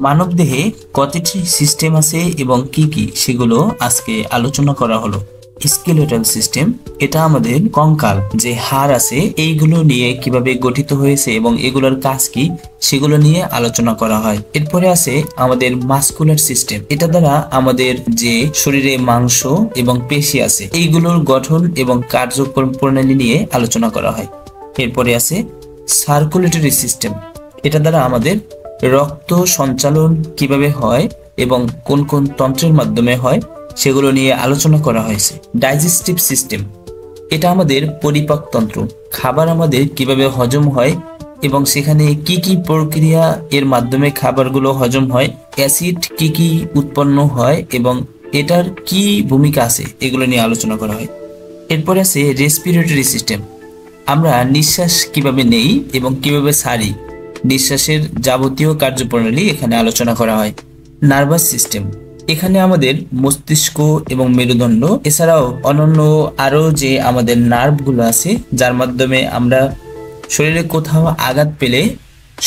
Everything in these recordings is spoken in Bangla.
মানবদেহে কতটি সিস্টেম আছে এবং কি কি সেগুলো আজকে আলোচনা করা হলো। স্কেলেটাল সিস্টেম, এটা আমাদের কঙ্কাল যে হাড় আছে এইগুলো নিয়ে কিভাবে গঠিত হয়েছে এবং এগুলোর কাজ কি সেগুলো নিয়ে আলোচনা করা হয়। এরপরে আছে আমাদের মাসকুলার সিস্টেম, এটা দ্বারা আমাদের যে শরীরে মাংস এবং পেশি আছে এইগুলোর গঠন এবং কার্যক্রম প্রণালী নিয়ে আলোচনা করা হয়। এরপরে আছে সার্কুলেটরি সিস্টেম, এটা দ্বারা আমাদের রক্ত সঞ্চালন কিভাবে হয় এবং কোন কোন তন্ত্রের মাধ্যমে হয় সেগুলো নিয়ে আলোচনা করা হয়েছে। ডাইজেস্টিভ সিস্টেম, এটা আমাদের পরিপাক তন্ত্র, খাবার আমাদের কিভাবে হজম হয় এবং সেখানে কি কি প্রক্রিয়া এর মাধ্যমে খাবারগুলো হজম হয়, অ্যাসিড কি কি উৎপন্ন হয় এবং এটার কি ভূমিকা আছে এগুলো নিয়ে আলোচনা করা হয়। এরপরে আছে রেসপিরেটরি সিস্টেম, আমরা নিঃশ্বাস কিভাবে নেই এবং কিভাবে ছাড়ি, নিঃশ্বাসের যাবতীয় কার্যপ্রণালী এখানে আলোচনা করা হয়। নার্ভাস সিস্টেম, এখানে আমাদের মস্তিষ্ক এবং মেরুদণ্ড এছাড়াও অন্যান্য আরো যে আমাদের নার্ভগুলো আছে যার মাধ্যমে আমরা শরীরে কোথাও আঘাত পেলে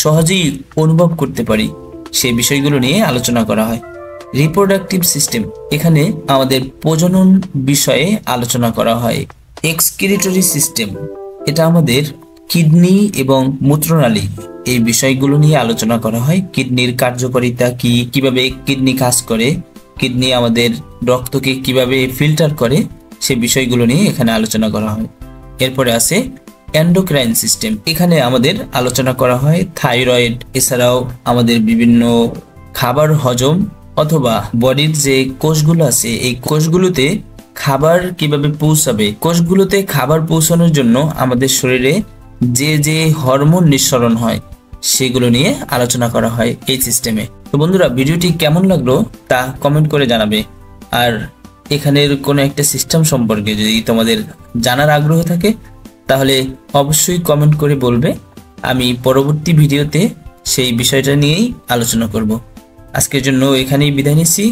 সহজেই অনুভব করতে পারি, সেই বিষয়গুলো নিয়ে আলোচনা করা হয়। রিপ্রোডাক্টিভ সিস্টেম, এখানে আমাদের প্রজনন বিষয়ে আলোচনা করা হয়। এক্সক্রিটরি সিস্টেম, এটা আমাদের কিডনি এবং মূত্রনালী এই বিষয়গুলো নিয়ে আলোচনা করা হয়। কিডনির কার্যকারিতা কি, কিভাবে কিডনি কাজ করে, কিডনি আমাদের রক্তকে কিভাবে ফিল্টার করে, সে বিষয়গুলো নিয়ে এখানে আলোচনা করা হয়। এরপরে আছে এন্ডোক্রাইন সিস্টেম, এখানে আমাদের আলোচনা করা হয় থাইরয়েড এছাড়াও আমাদের বিভিন্ন খাবার হজম অথবা বডির যে কোষগুলো আছে এই কোষগুলোতে খাবার কিভাবে পৌঁছাবে, কোষগুলোতে খাবার পৌঁছানোর জন্য আমাদের শরীরে যে যে হরমোন নিঃসরণ হয় সেগুলো নিয়ে আলোচনা করা হয় এই সিস্টেমে। তো বন্ধুরা, ভিডিওটি কেমন লাগলো তা কমেন্ট করে জানাবে। আর এখানের কোনো একটা সিস্টেম সম্পর্কে যদি তোমাদের জানার আগ্রহ থাকে তাহলে অবশ্যই কমেন্ট করে বলবে, আমি পরবর্তী ভিডিওতে সেই বিষয়টা নিয়েই আলোচনা করব। আজকের জন্য এখানেই বিদায় নিচ্ছি।